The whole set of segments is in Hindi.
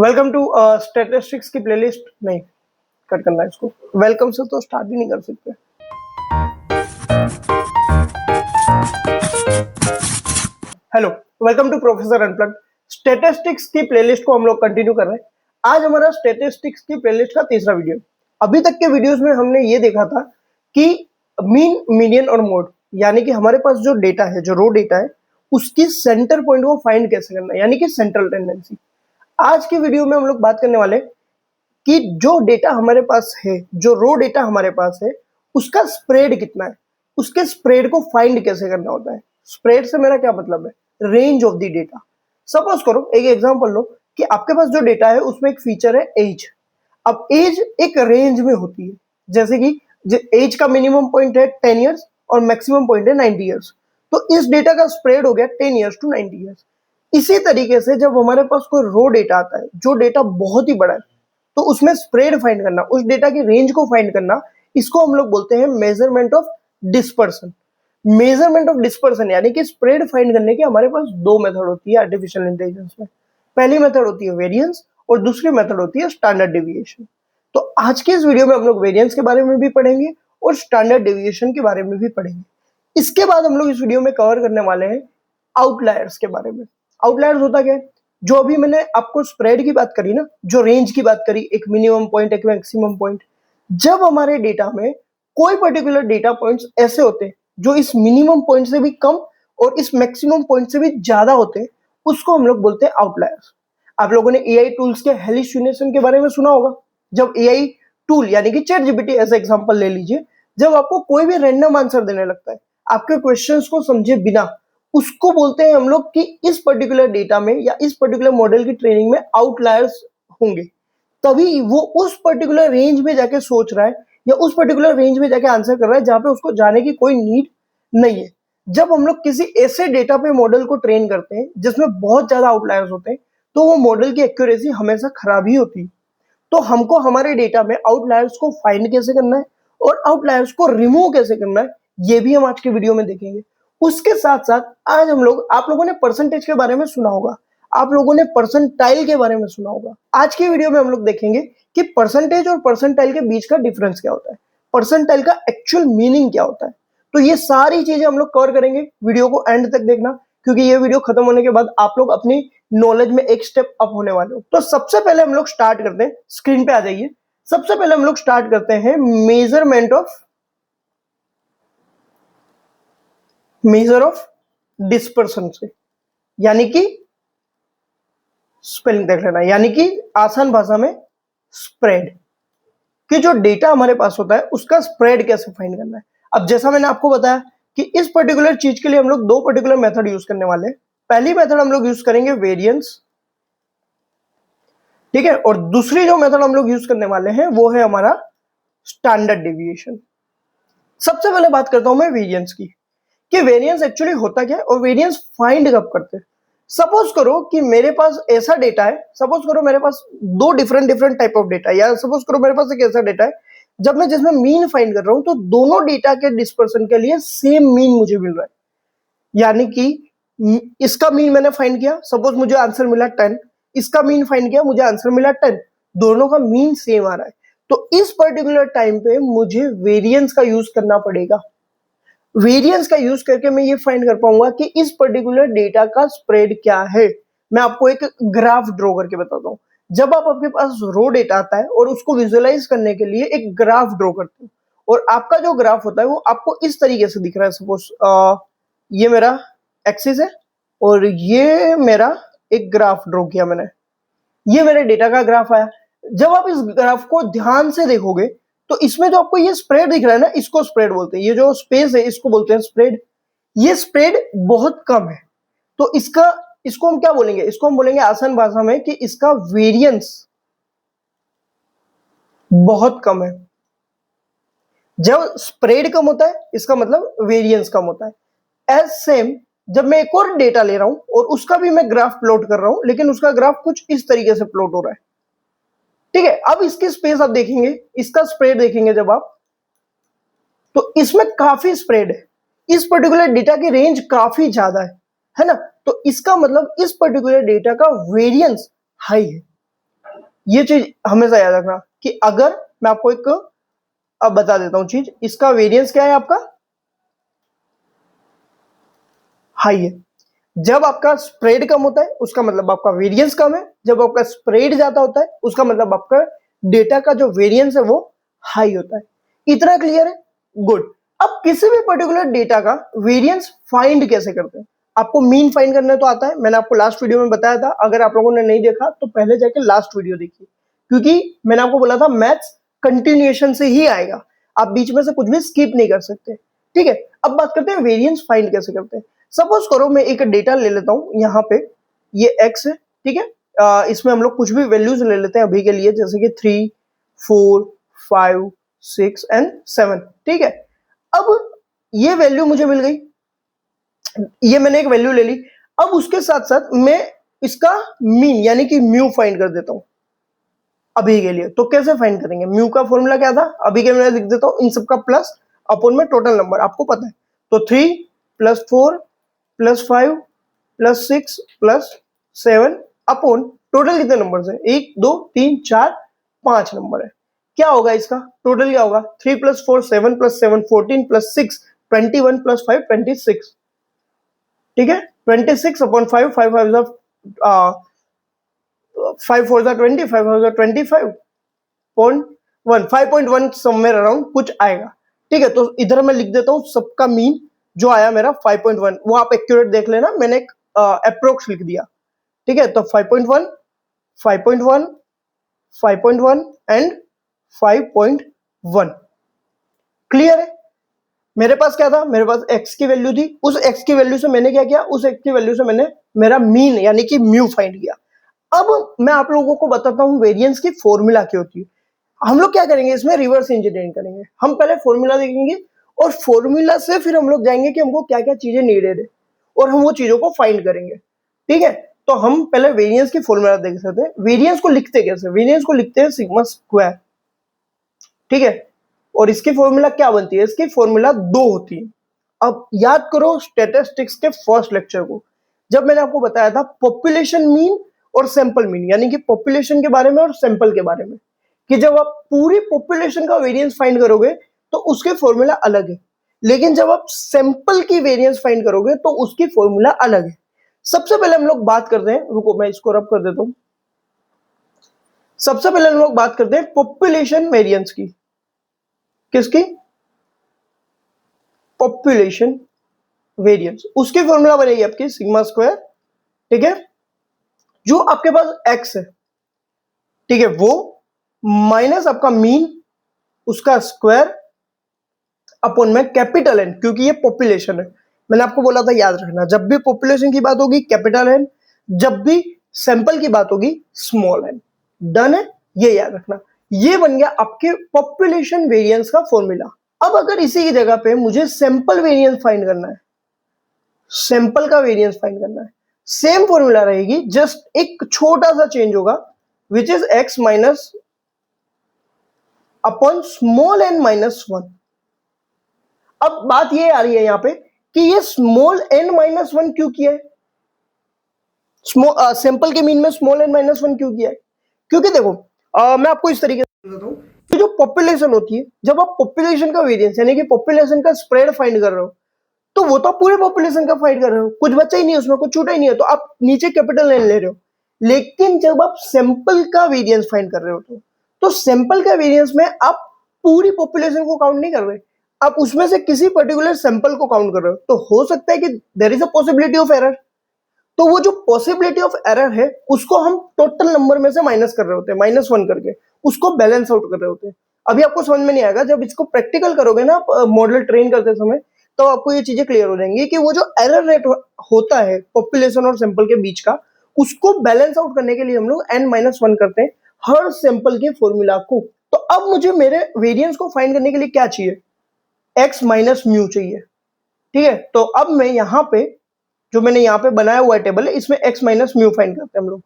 वेलकम टू स्टैटिस्टिक्स की प्लेलिस्ट। नहीं, कट करना है इसको। वेलकम से तो स्टार्ट भी नहीं कर सकते। Hello, welcome to professor unplugged. Statistics की प्लेलिस्ट को हम लोग कंटिन्यू कर रहे हैं। आज हमारा स्टैटिस्टिक्स की प्लेलिस्ट का तीसरा वीडियो। अभी तक के वीडियोस में हमने ये देखा था कि मीन, मीडियन और मोड, यानी कि हमारे पास जो डेटा है, जो रो डेटा है, उसकी सेंटर पॉइंट को फाइंड कैसे करना है, यानी कि सेंट्रल टेंडेंसी। आज की वीडियो में हम लोग बात करने वाले कि जो डेटा हमारे पास है, जो रो डेटा हमारे पास है, उसका स्प्रेड कितना है, उसके स्प्रेड को फाइंड कैसे करना होता है। स्प्रेड से मेरा क्या मतलब है? Range of the data. Suppose करो, एक एग्जांपल लो कि आपके पास जो डेटा है उसमें एक फीचर है एज। अब एज एक रेंज में होती है, जैसे कि एज का मिनिमम पॉइंट है 10 इयर्स और मैक्सिमम पॉइंट है 90 इयर्स। तो इस डेटा का स्प्रेड हो गया 10 इयर्स टू 90 इयर्स। इसी तरीके से जब हमारे पास कोई रो डेटा आता है जो डेटा बहुत ही बड़ा है, तो उसमें स्प्रेड फाइंड करना, उस डेटा की रेंज को फाइंड करना, इसको हम लोग बोलते हैं measurement of dispersion. Measurement of dispersion यानी कि स्प्रेड फाइंड करने की हमारे पास दो मेथड होती है आर्टिफिशियल इंटेलिजेंस में। पहली मेथड होती है वेरिएंस और दूसरी मेथड होती है स्टैंडर्ड डेविएशन। तो आज के इस वीडियो में हम लोग वेरिएंस के बारे में भी पढ़ेंगे और स्टैंडर्ड डेविएशन के बारे में भी पढ़ेंगे। इसके बाद हम लोग इस वीडियो में कवर करने वाले हैं आउटलायर्स के बारे में। आउटलायर्स होता क्या है? जो अभी मैंने आपको स्प्रेड की बात करी ना, जो रेंज की बात करी, एक मिनिमम पॉइंट एक मैक्सिमम पॉइंट, जब हमारे डेटा में कोई पर्टिकुलर डेटा पॉइंट्स ऐसे होते हैं जो इस मिनिमम पॉइंट से भी कम और इस मैक्सिमम पॉइंट से भी ज्यादा होते हैं, उसको हम लोग बोलते हैं आउटलायर्स। आप लोगों ने एआई टूल्स के हेलुसिनेशन के बारे में सुना होगा। जब एआई टूल यानी कि चैट जीपीटी ऐसा एग्जांपल ले लीजिए, जब आपको कोई भी रैंडम आंसर देने लगता है आपके क्वेश्चंस को समझे बिना, उसको बोलते हैं हम लोग कि इस पर्टिकुलर डेटा में या इस पर्टिकुलर मॉडल की ट्रेनिंग में आउटलायर्स होंगे। तभी वो उस पर्टिकुलर रेंज में जाके सोच रहा है या उस पर्टिकुलर रेंज में जाके आंसर कर रहा है जहां पे उसको जाने की कोई नीड नहीं है। जब हम लोग किसी ऐसे डेटा पे मॉडल को ट्रेन करते हैं जिसमें बहुत ज्यादा आउटलायर्स होते हैं, तो वो मॉडल की एक्यूरेसी हमेशा खराब ही होती है। तो हमको हमारे डेटा में आउटलायर्स को फाइंड कैसे करना है और आउटलायर्स को रिमूव कैसे करना है, ये भी हम आज के वीडियो में देखेंगे। उसके साथ साथ आज हम लोग, आप लोगों ने परसेंटेज के बारे में सुना होगा, आप लोगों ने परसेंटाइल के बारे में सुना होगा। आज की वीडियो में हम लोग देखेंगे कि परसेंटेज और परसेंटाइल के बीच का डिफरेंस क्या होता है, परसेंटाइल का एक्चुअल मीनिंग क्या होता है। तो ये सारी चीजें हम लोग कवर करेंगे। वीडियो को एंड तक देखना, क्योंकि ये वीडियो खत्म होने के बाद आप लोग अपनी नॉलेज में एक स्टेप अप होने वाले हो। तो सबसे पहले हम लोग स्टार्ट करते हैं, स्क्रीन पे आ जाइए। सबसे पहले हम लोग स्टार्ट करते हैं मेजर ऑफ डिस्पर्सन से, यानी कि स्पेलिंग देख लेना, यानी कि आसान भाषा में स्प्रेड, कि जो डेटा हमारे पास होता है उसका स्प्रेड कैसे फाइंड करना है। अब जैसा मैंने आपको बताया कि इस पर्टिकुलर चीज के लिए हम लोग दो पर्टिकुलर मेथड यूज करने वाले हैं। पहली मेथड हम लोग यूज करेंगे वेरिएंस, ठीक है, और दूसरी जो मेथड हम लोग यूज करने वाले हैं वो है हमारा स्टैंडर्ड डेविएशन। सबसे पहले बात करता हूं मैं वेरिएंस की, कि वेरिएंस एक्चुअली होता क्या है और वेरिएंस फाइंड कब करते हैं। सपोज करो कि मेरे पास ऐसा डेटा है, सपोज करो मेरे पास दो डिफरेंट टाइप ऑफ डेटा है, या सपोज करो मेरे पास एक ऐसा डेटा है जब मैं जिसमें मीन फाइंड कर रहा हूं, तो दोनों डेटा के डिस्पर्सन के लिए सेम मीन मुझे मिल रहा है। यानी कि इसका मीन मैंने फाइंड किया, सपोज मुझे आंसर मिला 10, इसका मीन फाइंड किया, मुझे आंसर मिला 10, दोनों का मीन सेम आ रहा है। तो इस पर्टिकुलर टाइम पे मुझे वेरिएंस का यूज करना पड़ेगा। वेरिएंस का यूज करके मैं ये फाइंड कर पाऊंगा कि इस पर्टिकुलर डेटा का स्प्रेड क्या है। मैं आपको एक ग्राफ ड्रॉ करके बताता हूं। जब आपके पास रो डेटा आता है और उसको विजुअलाइज करने के लिए एक ग्राफ ड्रॉ करते हैं, और आपका जो ग्राफ होता है वो आपको इस तरीके से दिख रहा है। सपोज ये मेरा एक्सिस है और ये मेरा एक ग्राफ ड्रॉ किया मैंने, ये मेरे डेटा का ग्राफ आया। जब आप इस ग्राफ को ध्यान से देखोगे तो इसमें जो आपको ये स्प्रेड दिख रहा है ना, इसको स्प्रेड बोलते हैं। ये जो स्पेस है इसको बोलते हैं स्प्रेड। ये स्प्रेड बहुत कम है, तो इसको हम क्या बोलेंगे? इसको हम बोलेंगे आसान भाषा में कि इसका वेरिएंस बहुत कम है। जब स्प्रेड कम होता है इसका मतलब वेरिएंस कम होता है। एज सेम, जब मैं एक और डेटा ले रहा हूं और उसका भी मैं ग्राफ प्लॉट कर रहा हूं, लेकिन उसका ग्राफ कुछ इस तरीके से प्लॉट हो रहा है, ठीक है। अब इसकी स्पेस आप देखेंगे, इसका स्प्रेड देखेंगे जब आप, तो इसमें काफी स्प्रेड है। इस पर्टिकुलर डेटा की रेंज काफी ज्यादा है ना। तो इसका मतलब इस पर्टिकुलर डेटा का वेरिएंस हाई है। ये चीज हमेशा याद रखना कि अगर मैं आपको एक अब बता देता हूं चीज, इसका वेरिएंस क्या है आपका, हाई है। जब आपका स्प्रेड कम होता है उसका मतलब आपका वेरिएंस कम है, जब आपका स्प्रेड ज्यादा होता है उसका मतलब आपका डेटा का जो वेरिएंस है वो हाई होता है। इतना क्लियर है? गुड। अब किसी भी पर्टिकुलर डेटा का वेरिएंस फाइंड कैसे करते हैं? आपको मीन फाइंड करना तो आता है, मैंने आपको लास्ट वीडियो में बताया था, अगर आप लोगों ने नहीं देखा तो पहले जाके लास्ट वीडियो देखिए, क्योंकि मैंने आपको बोला था मैथ्स कंटिन्यूएशन से ही आएगा, आप बीच में से कुछ भी स्किप नहीं कर सकते। ठीक है, अब बात करते हैं वेरिएंस फाइंड कैसे करते हैं। सपोज करो मैं एक डेटा ले लेता हूं, यहाँ पे ये x है, ठीक है, इसमें हम लोग कुछ भी वैल्यूज ले लेते हैं अभी के लिए, जैसे कि 3, 4, 5, 6 एंड 7। ठीक है, अब ये वैल्यू मुझे मिल गई, ये मैंने एक वैल्यू ले ली। अब उसके साथ साथ मैं इसका मीन यानी कि म्यू फाइंड कर देता हूं अभी के लिए। तो कैसे फाइंड करेंगे? म्यू का फॉर्मूला क्या था? अभी के मैं लिख देता हूं, इन सबका प्लस अपॉन में टोटल नंबर, आपको पता है। तो 3 + 4 + 5 + 6 + 7 अपॉन टोटल कितने नंबर है? 1 2 3 4 5 नंबर है। क्या होगा इसका टोटल? क्या होगा? 3 + 4 7 + 7 14 + 6 21 + 5 26। ठीक है, 26 अपॉन 5, 5 5 4 20, 5 25.1, 5.1 समवेयर अराउंड कुछ आएगा। ठीक है, तो इधर मैं लिख देता हूं सबका मीन जो आया मेरा 5.1, वो आप एक्यूरेट देख लेना, मैंने एक अप्रोक्स लिख दिया। ठीक है, तो 5.1 5.1 5.1 एंड 5.1। क्लियर है? मेरे पास क्या था? मेरे पास x की वैल्यू थी, उस x की वैल्यू से मैंने क्या किया? उस x की वैल्यू से मैंने मेरा मीन यानी कि म्यू फाइंड किया। अब मैं आप लोगों को बताता हूं वेरिएंस की फॉर्मूला क्या होती है। हम लोग क्या करेंगे इसमें? रिवर्स इंजीनियरिंग करेंगे। हम पहले फॉर्मूला देखेंगे और फॉर्मूला से फिर हम लोग जाएंगे कि हमको क्या क्या चीजें नीडेड है और हम वो चीजों को फाइंड करेंगे। ठीक है, तो हम पहले वेरिएंस की फॉर्मूला देख सकते हैं। वेरिएंस को लिखते कैसे? वेरिएंस को लिखते हैं सिग्मा स्क्वायर। ठीक है, और इसकी फॉर्मूला क्या बनती है? इसकी फॉर्मूला 2 होती है। अब याद करो स्टैटिस्टिक्स के फर्स्ट लेक्चर को, जब मैंने आपको बताया था पॉपुलेशन मीन और सैंपल मीन, यानी कि पॉपुलेशन के बारे में और सैंपल के बारे में, कि जब आप पूरी पॉपुलेशन का वेरिएंस फाइंड करोगे तो उसके फॉर्मूला अलग है, लेकिन जब आप सैंपल की वेरिएंस फाइंड करोगे तो उसकी फॉर्मूला अलग है। सबसे पहले हम लोग बात करते हैं, रुको मैं इसको रब कर देता हूं। सबसे पहले हम लोग बात करते हैं पॉपुलेशन वेरिएंस की। किसकी? Population variance. उसकी फॉर्मूला बनेगी आपकी सिग्मा स्क्वायर। ठीक है, जो आपके पास x है, ठीक है, वो माइनस आपका मीन उसका स्क्वायर अपॉन में कैपिटल एन, क्योंकि ये पॉपुलेशन है। मैंने आपको बोला था याद रखना, जब भी पॉपुलेशन की बात होगी कैपिटल एन, जब भी सैंपल की बात होगी स्मॉल एन। डन है? ये याद रखना। ये बन गया आपके पॉपुलेशन वेरिएंस का फॉर्मूला। अब अगर इसी की जगह पे मुझे सैंपल वेरिएंस फाइंड करना है, सैंपल का वेरिएंस फाइंड करना है, सेम फॉर्मूला रहेगी, जस्ट एक छोटा सा चेंज होगा, which is x minus upon small n minus 1। अब बात ये आ रही है यहां पे कि ये स्मॉल एन माइनस 1 क्यों किया है? सैंपल के मीन में स्मॉल एन माइनस 1 क्यों किया है? क्योंकि देखो मैं आपको इस तरीके से बताता हूं कि जो पॉपुलेशन होती है, जब आप पॉपुलेशन का वेरिएंस यानी कि पॉपुलेशन का स्प्रेड फाइंड कर रहे हो, तो वो तो पूरे पॉपुलेशन का फाइंड कर रहे हो, कुछ बचा ही नहीं उसमें, कुछ छूटा ही नहीं है, तो आप नीचे कैपिटल एन ले रहे हो। लेकिन जब आप सैंपल का वेरिएंस फाइंड कर रहे हो तो सैंपल का वेरिएंस में आप पूरी पॉपुलेशन को काउंट नहीं कर रहे, आप उसमें से किसी पर्टिकुलर सैंपल को काउंट कर रहे हो। तो हो सकता है कि there is a possibility of error, तो वो जो पॉसिबिलिटी ऑफ एरर है उसको हम टोटल नंबर में से माइनस कर रहे होते हैं, -1 करके उसको बैलेंस आउट कर रहे होते हैं। अभी आपको समझ में नहीं आएगा, जब इसको प्रैक्टिकल करोगे ना आप मॉडल ट्रेन करते समय, तो आपको ये चीजें क्लियर हो जाएंगी कि वो जो एरर रेट होता है पॉपुलेशन और सैंपल के बीच का, उसको बैलेंस आउट करने के लिए हम लोग n-1 करते हैं हर सैंपल के फॉर्मूला को। तो अब मुझे मेरे वेरिएंस को फाइंड करने के लिए क्या चाहिए? x माइनस म्यू चाहिए। ठीक है, तो अब मैं यहां पे जो मैंने यहां पे बनाया हुआ टेबल है, इसमें x माइनस म्यू फाइंड करते हैं हम लोग,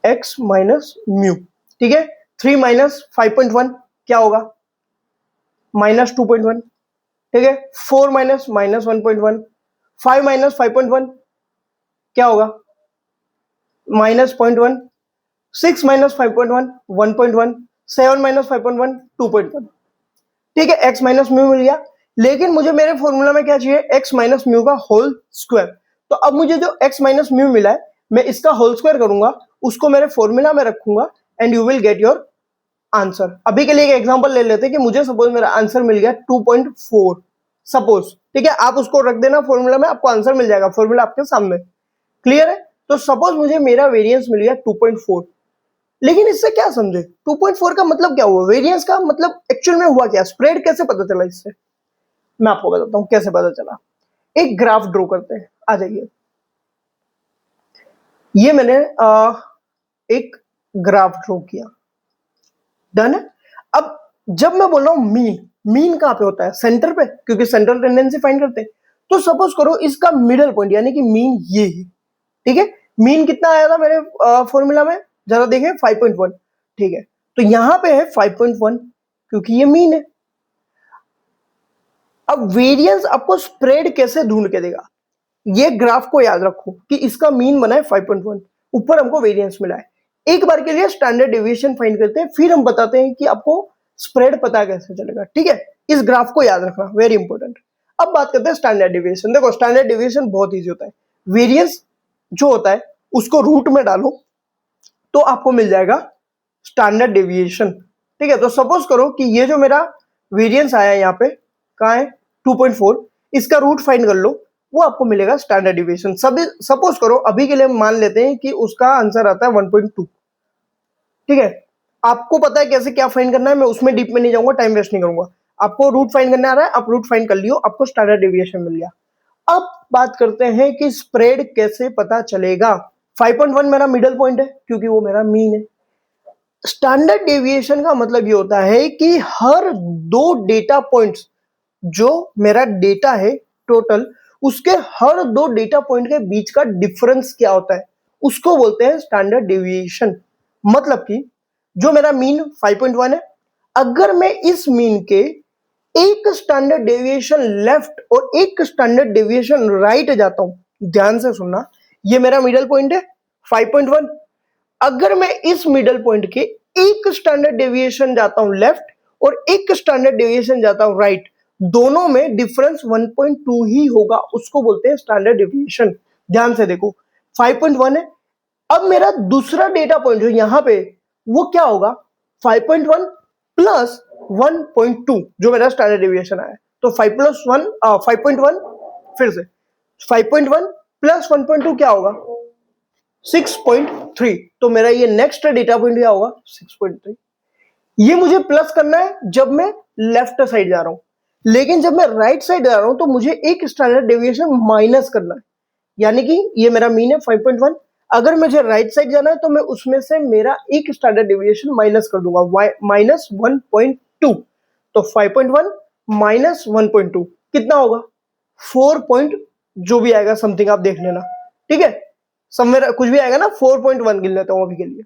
x माइनस म्यू। ठीक है, 3 माइनस 5.1 क्या होगा? -2.1। ठीक है, 4 माइनस -1.1, 5 माइनस 5.1 क्या होगा? -0.1, 6 माइनस 5.1 1.1, 7 माइनस 5.1 2.1। ठीक है, x माइनस म्यू मिल गया, लेकिन मुझे मेरे फॉर्मूला में क्या चाहिए, x माइनस म्यू का होल स्क्वायर। तो अब मुझे जो x माइनस म्यू मिला है, मैं इसका होल स्क्वायर करूंगा, उसको मेरे फॉर्मूला में रखूंगा and you will get your answer. अभी के लिए एक एग्जांपल ले लेते हैं कि मुझे सपोज मेरा आंसर मिल गया 2.4 सपोज। ठीक है, आप उसको रख देना फॉर्मूला में, आपको आंसर मिल जाएगा, फॉर्मूला आपके सामने। क्लियर है? तो सपोज मुझे मेरा वेरिएंस मिल गया 2.4, लेकिन इससे क्या समझे, 2.4 का मतलब क्या हुआ, वेरिएंस का मतलब एक्चुअल में हुआ क्या, स्प्रेड कैसे पता चला इससे, मैं आपको बताता हूं कैसे पता चला। एक ग्राफ ड्रॉ करते हैं, आ जाइए। ये मैंने एक ग्राफ ड्रॉ किया, डन है। अब जब मैं बोल रहा हूं मीन, मीन कहां पे होता है, सेंटर पे, क्योंकि सेंट्रल टेंडेंसी फाइंड करते हैं। तो सपोज करो इसका मिडल पॉइंट यानी कि मीन ये है। ठीक है, मीन कितना आया था मेरे फॉर्मूला में, जरा देखें 5.1। ठीक है, तो यहां पे है 5.1 क्योंकि ये मीन है। अब वेरिएंस आपको स्प्रेड कैसे ढूंढ के देगा, ये ग्राफ को याद रखो कि इसका मीन बना है 5.1, ऊपर हमको वेरिएंस मिला है। एक बार के लिए स्टैंडर्ड डेविएशन फाइंड करते हैं, फिर हम बताते हैं कि आपको स्प्रेड पता कैसे चलेगा। ठीक है, इस ग्राफ को याद रखना, वेरी इंपॉर्टेंट। अब बात करते हैं स्टैंडर्ड डेविएशन। देखो स्टैंडर्ड डेविएशन बहुत इजी होता है, वेरिएंस जो होता है उसको रूट में डालो तो आपको मिल जाएगा स्टैंडर्ड डेविएशन। ठीक है, तो सपोज करो कि ये जो मेरा वेरिएंस आया यहाँ पे, कहाँ है 2.4, इसका रूट फाइंड कर लो, वो आपको मिलेगा स्टैंडर्ड डेविएशन। सभी सपोज करो अभी के लिए मान लेते हैं कि उसका आंसर आता है 1.2। ठीक है, आपको पता है कैसे क्या फाइंड करना है, मैं उसमें डीप में नहीं जाऊंगा, टाइम वेस्ट नहीं करूंगा। आपको रूट फाइंड करना आ रहा है, आप रूट फाइंड कर लियो, आपको स्टैंडर्ड डेविएशन मिल गया। अब बात करते हैं कि स्प्रेड कैसे पता चलेगा। 5.1 मेरा मिडल पॉइंट है क्योंकि वो मेरा मीन है। स्टैंडर्ड डेविएशन का मतलब ये होता है कि हर दो डेटा पॉइंट्स, जो मेरा डेटा है टोटल, उसके हर दो डेटा पॉइंट के बीच का डिफरेंस क्या होता है, उसको बोलते हैं स्टैंडर्ड डेविएशन। मतलब कि जो मेरा मीन 5.1 है, अगर मैं इस मीन के एक स्टैंडर्ड डेविएशन लेफ्ट और एक स्टैंडर्ड डेविएशन राइट जाता हूं, ध्यान से सुनना, ये मेरा मिडल पॉइंट है 5.1। अगर मैं इस मिडल पॉइंट के एक स्टैंडर्ड डेविएशन जाता हूं लेफ्ट और एक स्टैंडर्ड डेविएशन जाता हूं राइट, दोनों में डिफरेंस 1.2 ही होगा, उसको बोलते हैं स्टैंडर्ड डेविएशन। ध्यान से देखो 5.1 है, अब मेरा दूसरा डेटा पॉइंट जो यहां पे, वो क्या होगा, 5.1 प्लस 1.2 जो मेरा स्टैंडर्ड डेविएशन आया। तो 5 प्लस 1 5.1, फिर से 5.1 प्लस 1.2 क्या होगा, 6.3। तो मेरा ये नेक्स्ट डेटा पॉइंट क्या होगा, 6.3। ये मुझे प्लस करना है जब मैं लेफ्ट साइड जा रहा हूं, लेकिन जब मैं राइट साइड जा रहा हूं तो मुझे एक स्टैंडर्ड डेविएशन माइनस करना है। यानी कि ये मेरा मीन है 5.1, अगर मुझे राइट साइड जाना है तो मैं उसमें से मेरा एक स्टैंडर्ड डेविएशन माइनस कर दूंगा, माइनस 1.2। तो 5.1 माइनस 1.2 कितना होगा, 4 पॉइंट जो भी आएगा समथिंग, आप देख लेना। ठीक है, समवेयर कुछ भी आएगा ना, 4.1 गिन लेता हूं अभी के लिए।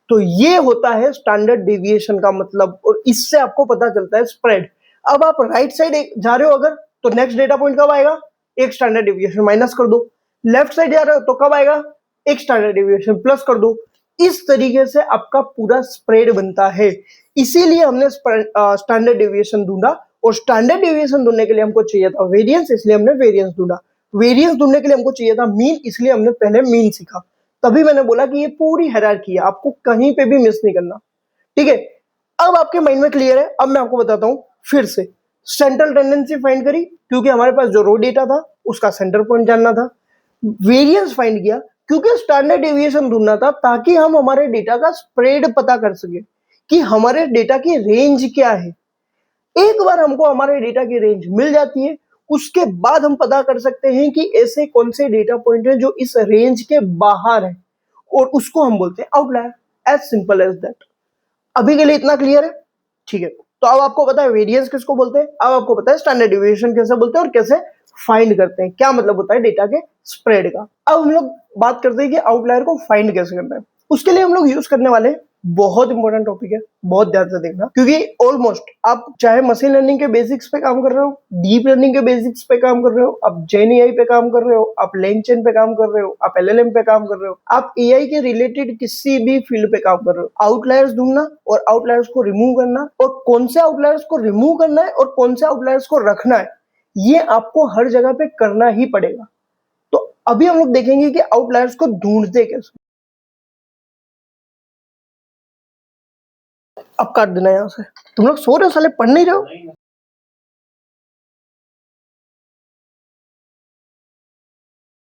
तो ये होता है स्टैंडर्ड डेविएशन का मतलब, और इससे आपको पता चलता है स्प्रेड। अब आप राइट साइड जा रहे हो अगर, तो नेक्स्ट डेटा पॉइंट कब आएगा, एक स्टैंडर्ड डेविएशन माइनस कर दो। लेफ्ट साइड जा रहे हो तो कब आएगा, एक स्टैंडर्ड डेविएशन प्लस कर दो। इस तरीके से आपका पूरा स्प्रेड बनता है। इसीलिए हमने स्टैंडर्ड डेविएशन ढूंढा, और स्टैंडर्ड डेविएशन ढूंढने के लिए हमको चाहिए था वेरिएंस, इसलिए हमने वेरिएंस ढूंढा। वेरिएंस ढूंढने के लिए हमको चाहिए था मीन, इसलिए हमने पहले मीन सीखा। तभी मैंने बोला कि ये पूरी हायरार्की है, आपको कहीं पे भी मिस नहीं करना। ठीक है, अब आपके माइंड में क्लियर है। अब मैं आपको बताता हूं फिर से। सेंट्रल टेंडेंसी फाइंड करी क्योंकि हमारे पास जो रो डेटा था उसका सेंटर पॉइंट जानना था। वेरिएंस फाइंड किया क्योंकि स्टैंडर्ड डेविएशन ढूंढना था, ताकि हम हमारे डेटा का स्प्रेड पता कर सके कि हमारे डेटा की रेंज क्या है। एक बार हमको हमारे डेटा की रेंज मिल जाती है, उसके बाद हम पता कर सकते हैं कि ऐसे कौन से डेटा पॉइंट हैं जो इस रेंज के बाहर है, और उसको हम बोलते हैं outlier. As simple as that. अभी के लिए इतना क्लियर है? ठीक है, तो अब आपको पता है वेरिएंस किसको बोलते हैं, अब आपको पता है स्टैंडर्ड डेविएशन कैसे बोलते हैं और कैसे फाइंड करते हैं, क्या मतलब होता है डेटा के स्प्रेड का। अब हम लोग बात करते हैं कि आउटलायर को फाइंड कैसे करना है। उसके लिए हम लोग यूज करने वाले हैं बहुत इंपॉर्टेंट टॉपिक है, बहुत ध्यान से देखना, क्योंकि ऑलमोस्ट आप चाहे मशीन लर्निंग के बेसिक्स पे काम कर रहे हो, डीप लर्निंग के बेसिक्स पे काम कर रहे हो, आप जेन एआई पे काम कर रहे हो, आप लेंचेन पे काम कर रहे हो, आप एलएलएम पे काम कर रहे हो, आप एआई के रिलेटेड किसी भी फील्ड पे काम कर रहे हो, आउटलायर्स ढूंढना और आउटलायर्स को रिमूव करना, और कौन से आउटलायर्स को रिमूव करना है और कौन से आउटलायर्स को रखना है, ये आपको हर जगह पे करना ही पड़ेगा। तो अभी हम लोग देखेंगे कि आउटलायर्स को ढूंढते कैसे। अब काट देना यहाँ से, तुम लोग सो रहे हो साले, पढ़ नहीं रहे हो।